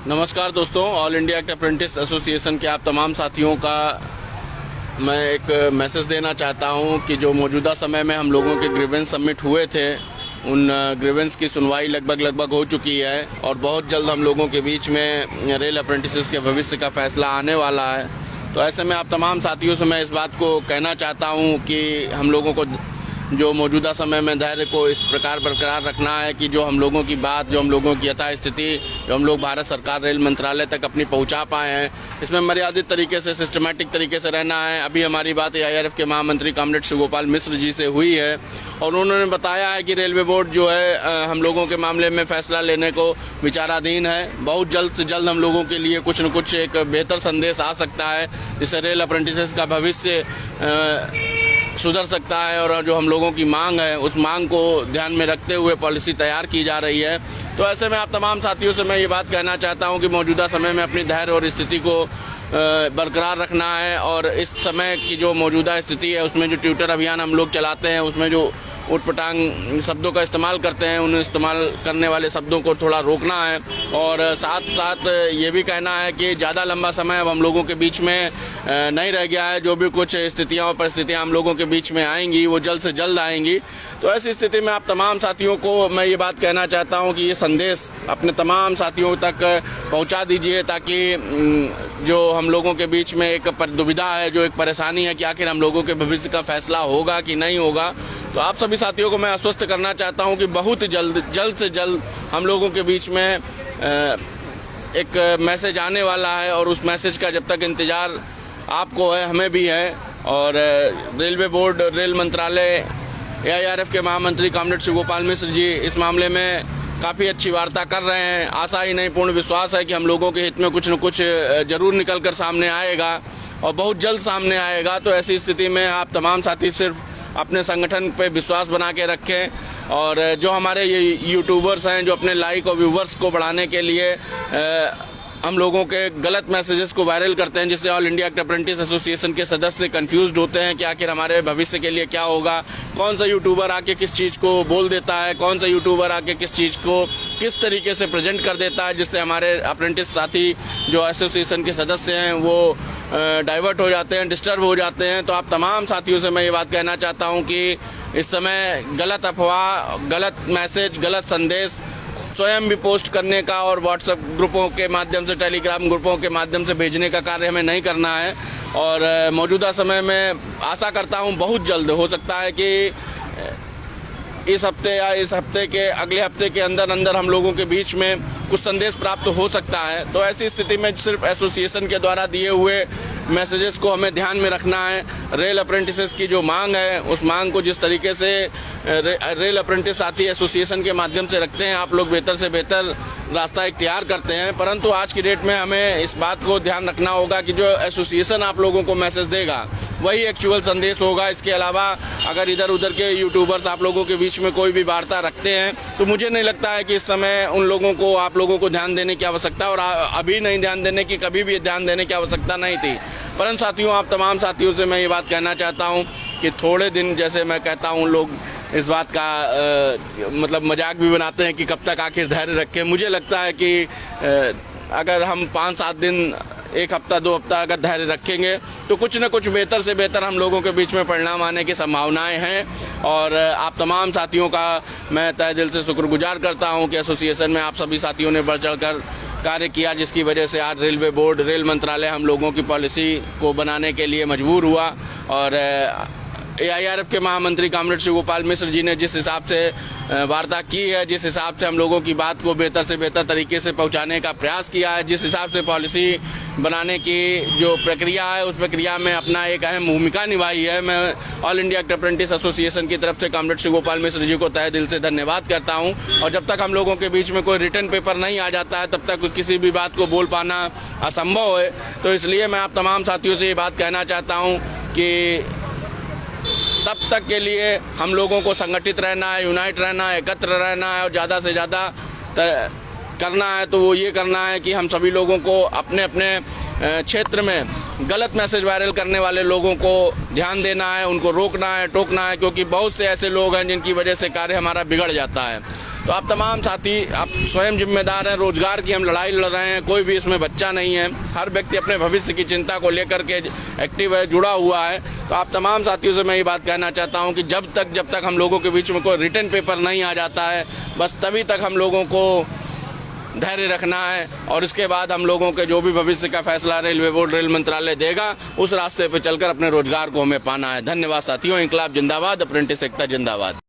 नमस्कार दोस्तों, all India apprentice association के आप तमाम साथियों का मैं एक मैसेज देना चाहता हूं कि जो मौजूदा समय में हम लोगों के ग्रीवेंस सबमिट हुए थे, उन ग्रीवेंस की सुनवाई लगभग हो चुकी है और बहुत जल्द हम लोगों के बीच में रेल अप्रेंटिसेस के भविष्य का फैसला आने वाला है। तो ऐसे में आप तमाम साथियों से मैं इस बात को कहना चाहता हूं कि हम लोगों को जो मौजूदा समय में धैर्य को इस प्रकार बरकरार रखना है कि जो हम लोगों की बात, जो हम लोगों की यथास्थिति, जो हम लोग भारत सरकार रेल मंत्रालय तक अपनी पहुंचा पाए हैं, इसमें मर्यादित तरीके से, सिस्टमैटिक तरीके से रहना है। अभी हमारी बात AIRF के महामंत्री कॉमरेड शिव गोपाल मिश्र जी से हुई है और उन्होंने बताया है कि रेलवे बोर्ड जो है हम लोगों के मामले में फैसला लेने को विचाराधीन है। बहुत जल्द से जल्द हम लोगों के लिए कुछ न कुछ एक बेहतर संदेश आ सकता है जिससे रेल अप्रेंटिसेस का भविष्य सुधर सकता है और जो हम लोगों की मांग है उस मांग को ध्यान में रखते हुए पॉलिसी तैयार की जा रही है। तो ऐसे में आप तमाम साथियों से मैं ये बात कहना चाहता हूं कि मौजूदा समय में अपनी धैर्य और स्थिति को बरकरार रखना है और इस समय की जो मौजूदा स्थिति है उसमें जो ट्विटर अभियान हम लोग चलाते हैं उसमें जो उटपटांग शब्दों का इस्तेमाल करते हैं, उन इस्तेमाल करने वाले शब्दों को थोड़ा रोकना है और साथ साथ ये भी कहना है कि ज़्यादा लंबा समय अब हम लोगों के बीच में नहीं रह गया है। जो भी कुछ स्थितियाँ और परिस्थितियाँ हम लोगों के बीच में आएंगी वो जल्द से जल्द आएंगी। तो ऐसी स्थिति में आप तमाम साथियों को मैं ये बात कहना चाहता हूँ कि ये संदेश अपने तमाम साथियों तक पहुँचा दीजिए ताकि जो हम लोगों के बीच में एक दुविधा है, जो एक परेशानी है कि आखिर हम लोगों के भविष्य का फैसला होगा कि नहीं होगा। तो आप सभी साथियों को मैं आश्वस्त करना चाहता हूं कि बहुत जल्द से जल्द हम लोगों के बीच में एक मैसेज आने वाला है और उस मैसेज का जब तक इंतजार आपको है, हमें भी है। और रेलवे बोर्ड, रेल मंत्रालय, AIRF के महामंत्री कॉमरेड शिव गोपाल मिश्र जी इस मामले में काफ़ी अच्छी वार्ता कर रहे हैं। आशा ही नहीं, पूर्ण विश्वास है कि हम लोगों के हित में कुछ न कुछ जरूर निकल कर सामने आएगा और बहुत जल्द सामने आएगा। तो ऐसी स्थिति में आप तमाम साथी सिर्फ अपने संगठन पे विश्वास बना के रखें और जो हमारे ये यूट्यूबर्स हैं जो अपने लाइक और व्यूवर्स को बढ़ाने के लिए हम लोगों के गलत मैसेजेस को वायरल करते हैं, जिससे ऑल इंडिया अप्रेंटिस एसोसिएशन के सदस्य कंफ्यूज्ड होते हैं कि आखिर हमारे भविष्य के लिए क्या होगा, कौन सा यूट्यूबर आके किस चीज़ को बोल देता है, कौन सा यूट्यूबर आके किस चीज़ को किस तरीके से प्रेजेंट कर देता है, जिससे हमारे अप्रेंटिस साथी जो एसोसिएशन के सदस्य हैं वो डाइवर्ट हो जाते हैं, डिस्टर्ब हो जाते हैं। तो आप तमाम साथियों से मैं ये बात कहना चाहता हूँ कि इस समय गलत अफवाह, गलत मैसेज, गलत संदेश स्वयं भी पोस्ट करने का और व्हाट्सएप ग्रुपों के माध्यम से, टेलीग्राम ग्रुपों के माध्यम से भेजने का कार्य हमें नहीं करना है। और मौजूदा समय में आशा करता हूँ बहुत जल्द, हो सकता है कि इस हफ्ते या इस हफ्ते के अगले हफ्ते के अंदर हम लोगों के बीच में कुछ संदेश प्राप्त हो सकता है। तो ऐसी स्थिति में सिर्फ एसोसिएशन के द्वारा दिए हुए मैसेजेस को हमें ध्यान में रखना है। रेल अप्रेंटिसेस की जो मांग है उस मांग को जिस तरीके से रेल अप्रेंटिस साथी एसोसिएशन के माध्यम से रखते हैं, आप लोग बेहतर से बेहतर रास्ता इख्तियार करते हैं। परंतु आज की डेट में हमें इस बात को ध्यान रखना होगा कि जो एसोसिएशन आप लोगों को मैसेज देगा वही एक्चुअल संदेश होगा। इसके अलावा अगर इधर उधर के यूट्यूबर्स आप लोगों के बीच में कोई भी वार्ता रखते हैं तो मुझे नहीं लगता है कि इस समय उन लोगों को, आप लोगों को ध्यान देने की आवश्यकता, और अभी नहीं ध्यान देने की, कभी भी ध्यान देने की आवश्यकता नहीं थी। परंतु साथियों, आप तमाम साथियों से मैं ये बात कहना चाहता हूँ कि थोड़े दिन, जैसे मैं कहता हूँ, लोग इस बात का मतलब मजाक भी बनाते हैं कि कब तक आखिर धैर्य रखें। मुझे लगता है कि अगर हम 5-7 दिन, 1 हफ्ता, 2 हफ्ता अगर धैर्य रखेंगे तो कुछ न कुछ बेहतर से बेहतर हम लोगों के बीच में परिणाम आने की संभावनाएं हैं। और आप तमाम साथियों का मैं तहे दिल से शुक्रगुजार करता हूं कि एसोसिएशन में आप सभी साथियों ने बढ़ चढ़कर कार्य किया, जिसकी वजह से आज रेलवे बोर्ड, रेल मंत्रालय हम लोगों की पॉलिसी को बनाने के लिए मजबूर हुआ। और AIRF के महामंत्री कॉमरेड शिव गोपाल मिश्र जी ने जिस हिसाब से वार्ता की है, जिस हिसाब से हम लोगों की बात को बेहतर से बेहतर तरीके से पहुंचाने का प्रयास किया है, जिस हिसाब से पॉलिसी बनाने की जो प्रक्रिया है उस प्रक्रिया में अपना एक अहम भूमिका निभाई है, मैं ऑल इंडिया अप्रेंटिस एसोसिएशन की तरफ से कॉमरेड शिव गोपाल मिश्र जी को तहे दिल से धन्यवाद करता हूँ। और जब तक हम लोगों के बीच में कोई रिटर्न पेपर नहीं आ जाता है तब तक किसी भी बात को बोल पाना असंभव है। तो इसलिए मैं आप तमाम साथियों से ये बात कहना चाहता हूँ कि तब तक के लिए हम लोगों को संगठित रहना है, यूनाइट रहना है, एकत्र रहना है और ज़्यादा से ज़्यादा करना है तो वो ये करना है कि हम सभी लोगों को अपने अपने क्षेत्र में गलत मैसेज वायरल करने वाले लोगों को ध्यान देना है, उनको रोकना है, टोकना है, क्योंकि बहुत से ऐसे लोग हैं जिनकी वजह से कार्य हमारा बिगड़ जाता है। तो आप तमाम साथी आप स्वयं जिम्मेदार हैं। रोजगार की हम लड़ाई लड़ रहे हैं, कोई भी इसमें बच्चा नहीं है। हर व्यक्ति अपने भविष्य की चिंता को लेकर के एक्टिव है, जुड़ा हुआ है। तो आप तमाम साथियों से मैं ये बात कहना चाहता हूँ कि जब तक हम लोगों के बीच में कोई रिटन पेपर नहीं आ जाता है, बस तभी तक हम लोगों को धैर्य रखना है। और इसके बाद हम लोगों के जो भी भविष्य का फैसला रेलवे बोर्ड, रेल मंत्रालय देगा, उस रास्ते पर चलकर अपने रोजगार को हमें पाना है। धन्यवाद साथियों। इंकलाब जिंदाबाद, अप्रेंटिस एकता जिंदाबाद।